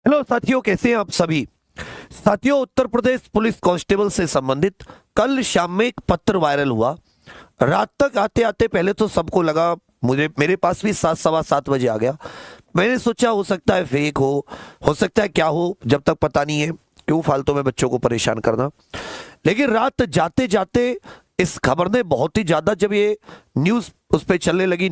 Hello साथियों, कैसे हैं आप सभी। साथियों, उत्तर प्रदेश पुलिस कांस्टेबल से संबंधित कल शाम में एक पत्र वायरल हुआ। रात तक आते आते पहले तो सबको लगा, मुझे मेरे पास भी 7, 7:15 बजे आ गया। मैंने सोचा हो सकता है फेक हो सकता है क्या हो, जब तक पता नहीं है क्यों फालतू में बच्चों को परेशान करना। लेकिन रात जाते जाते इस खबर ने बहुत ही ज्यादा, जब ये न्यूज उस पे चलने लगी,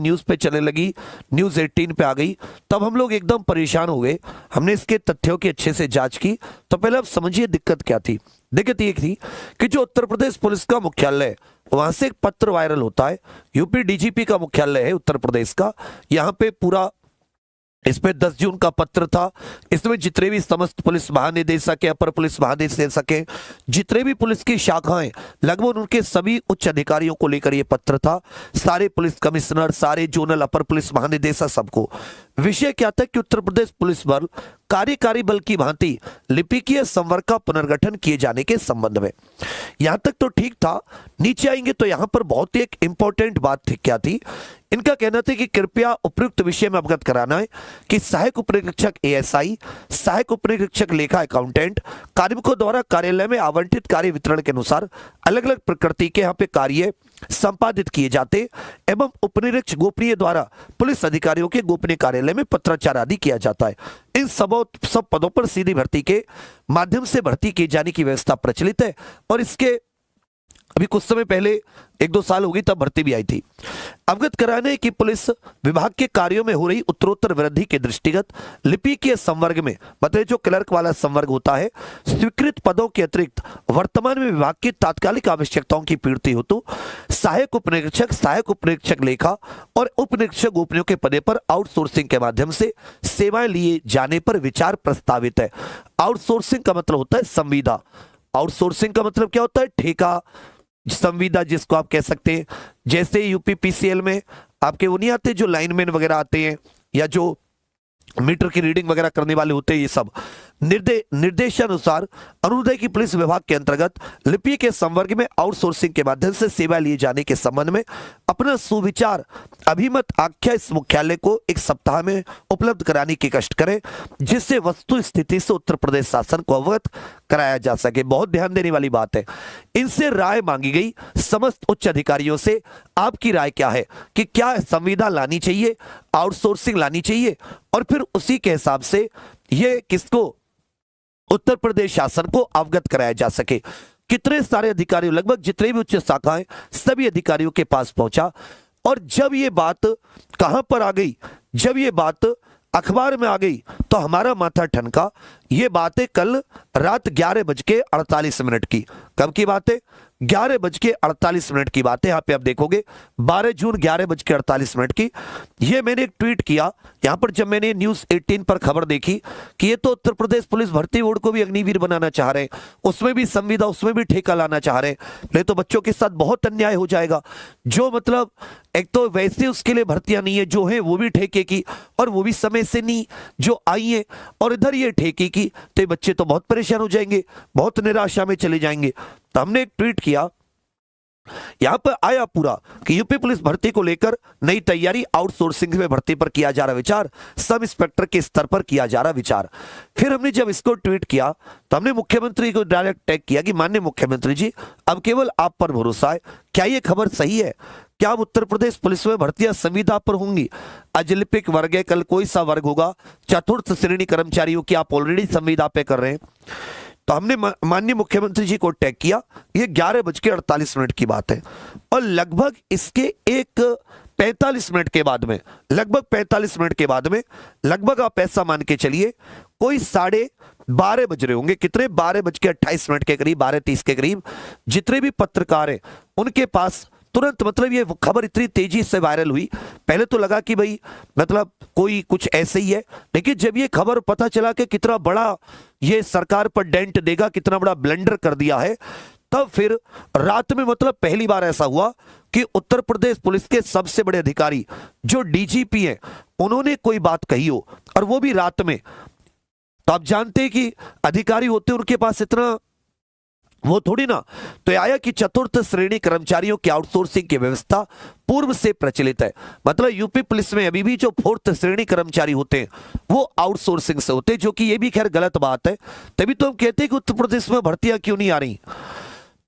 न्यूज 18 पे आ गई, तब हम लोग एकदम परेशान हो गए। हमने इसके तथ्यों की अच्छे से जांच की। तो पहले आप समझिए दिक्कत क्या थी। दिक्कत ये थी कि जो उत्तर प्रदेश पुलिस का मुख्यालय है, वहां से एक पत्र वायरल होता है। यूपी डीजीपी का मुख्यालय है उत्तर प्रदेश का। यहाँ पे पूरा इसमें 10 जून का पत्र था। इसमें जितने भी समस्त पुलिस महानिदेशक है, अपर पुलिस महानिदेशक है, जितने भी पुलिस की शाखाएं, लगभग उनके सभी उच्च अधिकारियों को लेकर यह पत्र था। सारे पुलिस कमिश्नर, सारे जोनल अपर पुलिस महानिदेशक, सबको। विषय क्या था कि उत्तर प्रदेश पुलिस बल कार्यकारी बल की भांति लिपिकीय संवर्ग का पुनर्गठन किए जाने के संबंध में। यहां तक तो ठीक था। नीचे आएंगे तो यहां पर बहुत ही एक इंपॉर्टेंट बात थी। क्या थी? इनका कहना था कि कृपया उपयुक्त विषय में अवगत कराना है कि सहायक उपनिरीक्षक एएसआई, सहायक उपनिरीक्षक लेखा अकाउंटेंट कार्मिकों द्वारा कार्यालय में आवंटित कार्य वितरण के अनुसार अलग अलग प्रकृति के यहाँ पे कार्य संपादित किए जाते एवं उपनिरीक्षक गोपनीय द्वारा पुलिस अधिकारियों के गोपनीय कार्यालय में पत्राचार आदि किया जाता है। इन सब पदों पर सीधी भर्ती के माध्यम से भर्ती किए जाने की व्यवस्था प्रचलित है। और इसके अभी कुछ समय पहले 1-2 साल हो गई, तब भर्ती भी आई थी। अवगत कराने की पुलिस विभाग के कार्यों में हो रही उत्तरोत्तर वृद्धि के दृष्टिगत लिपिकीय संवर्ग में, मतलब जो क्लर्क वाला संवर्ग होता है, स्वीकृत पदों के अतिरिक्त वर्तमान में विभाग की तात्कालिक आवश्यकताओं की पूर्ति हेतु सहायक उपनिरीक्षक लेखा और उपनिरीक्षक गोपनीयों के पदे पर आउटसोर्सिंग के माध्यम से सेवाएं लिए जाने पर विचार प्रस्तावित है। आउटसोर्सिंग का मतलब होता है संविदा। आउटसोर्सिंग का मतलब क्या होता है? ठेका, संविदा जिसको आप कह सकते हैं। जैसे यूपीपीसीएल में आपके वो नहीं आते जो लाइनमैन वगैरह आते हैं, या जो मीटर की रीडिंग वगैरह करने वाले होते हैं, ये सब निर्देशानुसार अरुणोदय की पुलिस विभाग के अंतर्गत लिपि के संवर्ग में आउटसोर्सिंग के माध्यम से सेवा लिए जाने के संबंध में अपना सुविचार अभिमत आख्या इस मुख्यालय को 1 सप्ताह में उपलब्ध कराने की कष्ट करें, जिससे वस्तु स्थिति से उत्तर प्रदेश शासन को अवगत कराया जा सके। बहुत ध्यान देने वाली बात है। इनसे राय मांगी गई समस्त उच्च अधिकारियों से, आपकी राय क्या है कि क्या संविदा लानी चाहिए, आउटसोर्सिंग लानी चाहिए, और फिर उसी के हिसाब से ये किसको, उत्तर प्रदेश शासन को अवगत कराया जा सके। कितने सारे अधिकारियों, लगभग जितने भी उच्च शाखाएं, सभी अधिकारियों के पास पहुंचा। और जब ये बात कहां पर आ गई, जब ये बात अखबार में आ गई, तो हमारा माथा ठनका। ये बात है कल रात 11:48 की। कब की बात है? 11:48 की बात है। यहाँ पे आप देखोगे 12 जून 11:48 की। ये मैंने एक ट्वीट किया यहाँ पर, जब मैंने न्यूज 18 पर खबर देखी कि ये तो उत्तर प्रदेश पुलिस भर्ती बोर्ड को भी अग्निवीर बनाना चाह रहे हैं, उसमें भी संविदा, उसमें भी ठेका लाना चाह रहे हैं। नहीं तो बच्चों के साथ बहुत अन्याय हो जाएगा। जो मतलब एक तो वैसे उसके लिए भर्तियां नहीं है, जो है वो भी ठेके की, और वो भी समय से नहीं जो आई है, और इधर ये ठेके की, तो ये बच्चे तो बहुत परेशान हो जाएंगे, बहुत निराशा में चले जाएंगे। तो हमने एक ट्वीट किया, यहां पर आया पूरा कि यूपी पुलिस भर्ती को लेकर नई तैयारी, आउटसोर्सिंग में भर्ती पर किया जा रहा विचार, सब इंस्पेक्टर के स्तर पर किया जा रहा विचार। फिर हमने जब इसको ट्वीट किया तो हमने मुख्यमंत्री को डायरेक्ट टैग किया कि माननीय मुख्यमंत्री जी, अब केवल आप पर भरोसा है। क्या ये खबर सही है? क्या अब उत्तर प्रदेश पुलिस में भर्तियां संविदा पर होंगी? आज लिपिक वर्ग है, कल कोई सा वर्ग होगा, चतुर्थ श्रेणी कर्मचारियों की आप ऑलरेडी संविदा पे कर रहे हैं। तो हमने माननीय मुख्यमंत्री जी को टैग किया। ये 11:48 की बात है, और लगभग इसके 45 मिनट के बाद में, लगभग 45 मिनट के बाद में, लगभग आप ऐसा मान के चलिए कोई 12:30 बज रहे होंगे। कितने? 12:28 के करीब, 12:30 के करीब, जितने भी पत्रकार हैं उनके पास तुरंत, मतलब ये खबर इतनी तेजी से वायरल हुई, पहले तो लगा कि भाई मतलब कोई कुछ ऐसे ही है। लेकिन जब ये खबर पता चला कि कितना बड़ा ये सरकार पर डेंट देगा, कितना बड़ा ब्लंडर कर दिया है, तब फिर रात में, मतलब पहली बार ऐसा हुआ कि उत्तर प्रदेश पुलिस के सबसे बड़े अधिकारी जो डीजीपी हैं, उन्होंने कोई बात कही हो, और वो भी रात में। तो आप जानते हैं कि अधिकारी होते हैं, उनके पास इतना वो थोड़ी ना। तो आया कि चतुर्थ श्रेणी कर्मचारियों की आउटसोर्सिंग की व्यवस्था पूर्व से प्रचलित है। मतलब यूपी पुलिस में अभी भी जो फोर्थ श्रेणी कर्मचारी होते हैं वो आउटसोर्सिंग से होते हैं, जो कि ये भी खैर गलत बात है। तभी तो हम कहते हैं कि उत्तर प्रदेश में भर्तियां क्यों नहीं आ रही।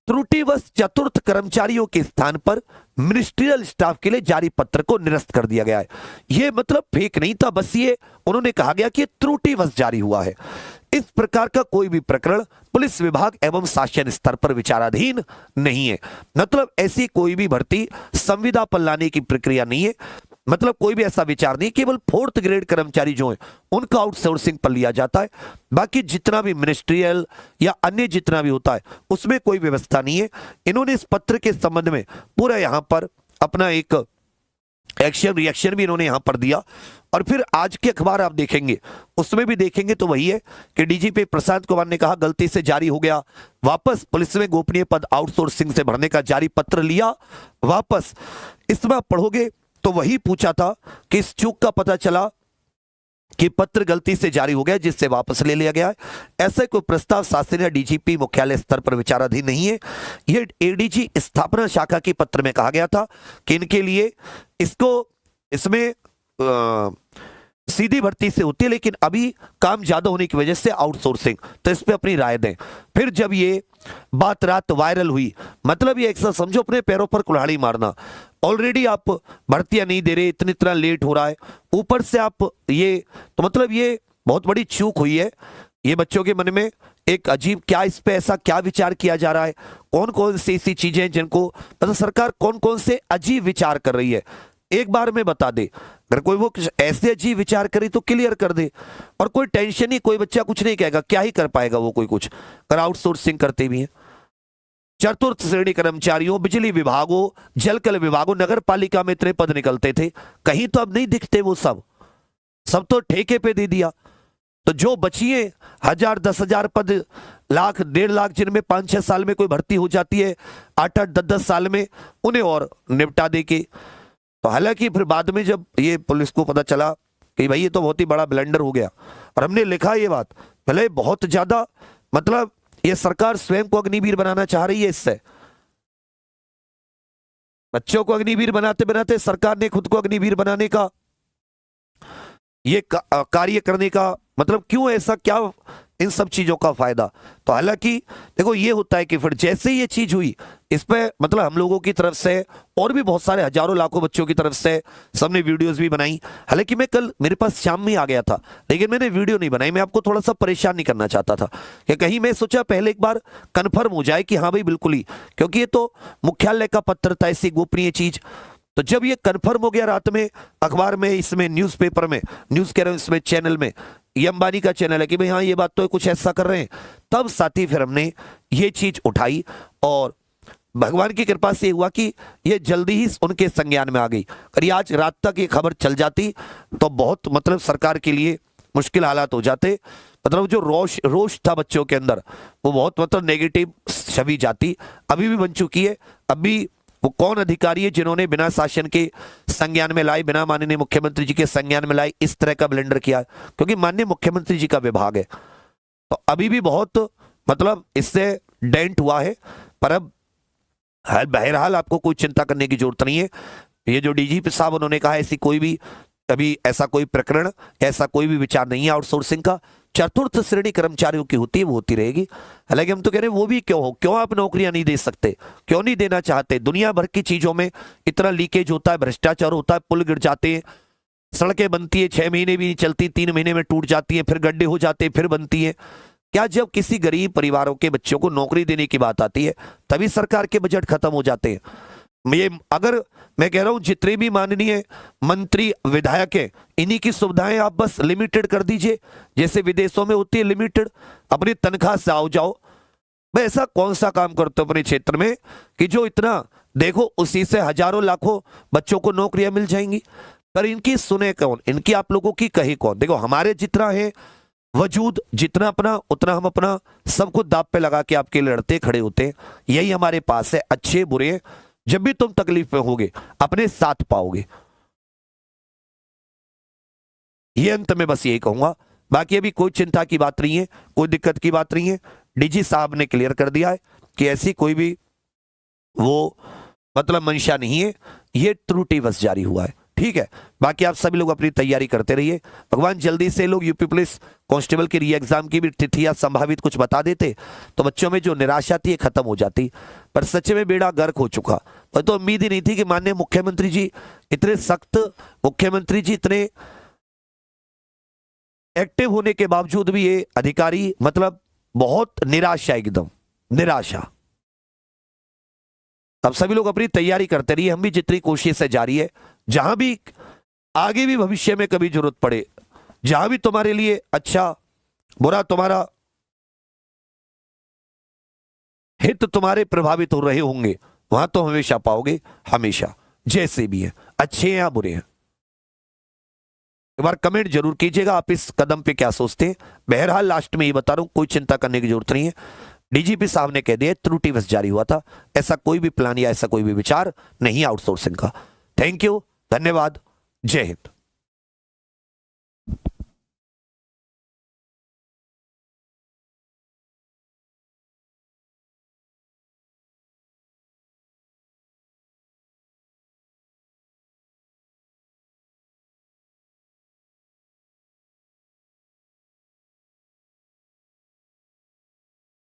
त्रुटिवश चतुर्थ कर्मचारियों के स्थान पर मिनिस्ट्रियल स्टाफ के लिए जारी पत्र को निरस्त कर दिया गया है। यह मतलब फेक नहीं था, बस ये उन्होंने कहा गया कि त्रुटिवश जारी हुआ है। इस प्रकार का कोई भी प्रकरण पुलिस विभाग एवं शासन स्तर पर विचाराधीन नहीं है। मतलब ऐसी कोई भी भर्ती संविदा पर लाने की प्रक्रिया नहीं है। मतलब कोई भी ऐसा विचार नहीं, केवल फोर्थ ग्रेड कर्मचारी जो है उनका आउटसोर्सिंग पर लिया जाता है। बाकी जितना भी मिनिस्ट्रियल या अन्य जितना भी होता है उसमें कोई व्यवस्था नहीं है। इन्होंने इस पत्र के संबंध में पूरा यहां पर अपना एक एक्शन रिएक्शन भी इन्होंने यहां पर दिया। और फिर आज के अखबार आप देखेंगे उसमें भी देखेंगे तो वही है कि डीजीपी प्रशांत कुमार ने कहा गलती से जारी हो गया वापस, पुलिस में गोपनीय पद आउटसोर्सिंग से भरने का जारी पत्र लिया वापस। इसमें आप पढ़ोगे तो वही पूछा था कि इस चूक का पता चला कि पत्र गलती से जारी हो गया जिससे वापस ले लिया गया है। ऐसा कोई प्रस्ताव शासन या डीजीपी मुख्यालय स्तर पर विचाराधीन नहीं है। यह एडीजी स्थापना शाखा के पत्र में कहा गया था कि इनके लिए इसमें सीधी भर्ती से होती है, लेकिन अभी काम ज्यादा होने की वजह से आउटसोर्सिंग। तो इस पे अपनी राय दें। फिर जब ये बात रात वायरल हुई, मतलब ये एक समझो अपने पैरों पर कुल्हाड़ी मारना। ऑलरेडी आप भर्तियां नहीं दे रहे, इतना लेट हो रहा है, ऊपर से आप ये, तो मतलब ये बहुत बड़ी चूक हुई है। ये बच्चों के मन में एक अजीब, क्या इस पे ऐसा क्या विचार किया जा रहा है, कौन कौन सी ऐसी चीजें जिनको मतलब सरकार कौन कौन से अजीब विचार कर रही है, एक बार में बता दे। अगर कोई वो ऐसे अजीब विचार करे तो क्लियर कर दे, और कोई टेंशन ही, कोई बच्चा कुछ नहीं कहेगा, क्या ही कर पाएगा वो कोई कुछ, अगर आउटसोर्सिंग करते भी हैं। चतुर्थ श्रेणी कर्मचारियों, बिजली विभागों, जलकल विभागों, नगर पालिका में इतने पद निकलते थे, कहीं तो अब नहीं दिखते वो सब तो ठेके पे दे दिया। तो जो बचिए 1000 10,000 पद, लाख 1.5 लाख, जिनमें 5-6 साल में कोई भर्ती हो जाती है, 8-8 10-10 साल में, उन्हें और निपटा दे के। तो हालांकि फिर बाद में जब ये पुलिस को पता चला कि भाई ये तो बहुत ही बड़ा ब्लंडर हो गया, और हमने लिखा ये बात, भले बहुत ज्यादा, मतलब ये सरकार स्वयं को अग्निवीर बनाना चाह रही है। इससे बच्चों को अग्निवीर बनाते बनाते सरकार ने खुद को अग्निवीर बनाने का, ये कार्य करने का, मतलब क्यों ऐसा, क्या इन सब चीजों का फायदा। तो हालांकि देखो ये होता है कि फिर जैसे ही ये चीज हुई, इस पे मतलब हम लोगों की तरफ से और भी बहुत सारे हजारों लाखों बच्चों की तरफ से सबने वीडियोस भी बनाई। हालांकि मैं कल, मेरे पास शाम में आ गया था, लेकिन मैंने वीडियो नहीं बनाई, मैं आपको थोड़ा सा परेशान नहीं करना चाहता था कि कहीं, मैं सोचा पहले एक बार कंफर्म हो जाए कि हाँ भाई बिल्कुल ही, क्योंकि ये तो मुख्यालय का पत्र था, ऐसी गोपनीय चीज। तो जब ये कंफर्म हो गया रात में अखबार में, इसमें न्यूज़पेपर में, न्यूज़ कह रहा हूं, इसमें चैनल में, ये अंबानी का चैनल है कि भाई हाँ ये बात तो है, कुछ ऐसा कर रहे हैं, तब साथी फिर हमने ये चीज उठाई, और भगवान की कृपा से हुआ कि ये जल्दी ही उनके संज्ञान में आ गई। अगर आज रात तक ये खबर चल जाती तो बहुत मतलब सरकार के लिए मुश्किल हालात हो जाते। मतलब जो रोष था बच्चों के अंदर, वो बहुत मतलब नेगेटिव छवि जाती, अभी भी बन चुकी है। अभी वो कौन अधिकारी है जिन्होंने बिना शासन के संज्ञान में लाए, बिना माननीय मुख्यमंत्री जी के संज्ञान में लाए, इस तरह का ब्लेंडर किया, क्योंकि माननीय मुख्यमंत्री जी का विभाग है। तो अभी भी बहुत मतलब इससे डेंट हुआ है, पर अब बहरहाल आपको कोई चिंता करने की जरूरत नहीं है। ये जो डीजीपी साहब उन्होंने कहा, ऐसी कोई भी अभी ऐसा कोई प्रकरण, ऐसा कोई भी विचार नहीं है आउटसोर्सिंग का। चतुर्थ श्रेणी कर्मचारियों की होती है, वो होती रहेगी। हालांकि हम तो कह रहे हैं वो भी क्यों हो, क्यों आप नौकरियां नहीं दे सकते, क्यों नहीं देना चाहते। दुनिया भर की चीजों में इतना लीकेज होता है, भ्रष्टाचार होता है, पुल गिर जाते हैं, सड़कें बनती है 6 महीने भी नहीं चलती, 3 महीने में टूट जाती है, फिर गड्ढे हो जाते हैं, फिर बनती है। क्या जब किसी गरीब परिवारों के बच्चों को नौकरी देने की बात आती है तभी सरकार के बजट खत्म हो जाते हैं। ये अगर मैं कह रहा हूं जितने भी माननीय मंत्री विधायक हैं, इन्हीं की सुविधाएं आप बस लिमिटेड कर दीजिए, जैसे विदेशों में होती है लिमिटेड, अपनी तनख्वाह से आओ जाओ। मैं ऐसा कौन सा काम करता हूं अपने क्षेत्र में कि जो इतना, देखो उसी से हजारों लाखों बच्चों को नौकरियां मिल जाएंगी, पर इनकी सुने कौन, इनकी आप लोगों की कहे कौन। देखो हमारे जितना है वजूद, जितना अपना उतना हम अपना सब कुछ दांव पे लगा के आपके लड़ते खड़े होते हैं, यही हमारे पास है। अच्छे बुरे जब भी तुम तकलीफ में होगे अपने साथ पाओगे। ये अंत में बस यही कहूंगा, बाकी अभी कोई चिंता की बात नहीं है, कोई दिक्कत की बात नहीं है। डीजी साहब ने क्लियर कर दिया है कि ऐसी कोई भी वो मतलब मंशा नहीं है, ये त्रुटिवश जारी हुआ है। ठीक है, बाकी आप सभी लोग अपनी तैयारी करते रहिए। भगवान जल्दी से लोग यूपी पुलिस कांस्टेबल के री एग्जाम की भी तिथियां संभावित कुछ बता देते तो बच्चों में जो निराशा थी खत्म हो जाती। पर सच में बेड़ा गर्क हो चुका। पर तो उम्मीद ही नहीं थी कि माननीय मुख्यमंत्री जी इतने सख्त, मुख्यमंत्री जी इतने एक्टिव होने के बावजूद भी ये अधिकारी मतलब बहुत निराशा, एकदम निराशा। अब सभी लोग अपनी तैयारी करते रहिए, हम भी जितनी कोशिश है जारी है। जहां भी आगे भी भविष्य में कभी जरूरत पड़े, जहां भी तुम्हारे लिए अच्छा बुरा तुम्हारा हित तुम्हारे प्रभावित हो रहे होंगे, वहां तो हमेशा पाओगे, हमेशा, जैसे भी है, अच्छे हैं या बुरे हैं। एक बार कमेंट जरूर कीजिएगा आप इस कदम पे क्या सोचते हैं। बहरहाल लास्ट में ये बता रहा हूं, कोई चिंता करने की जरूरत नहीं है। डीजीपी साहब ने कह दिया त्रुटिवश जारी हुआ था, ऐसा कोई भी प्लान या ऐसा कोई भी विचार नहीं आउटसोर्सिंग का। थैंक यू, धन्यवाद, जय हिंद।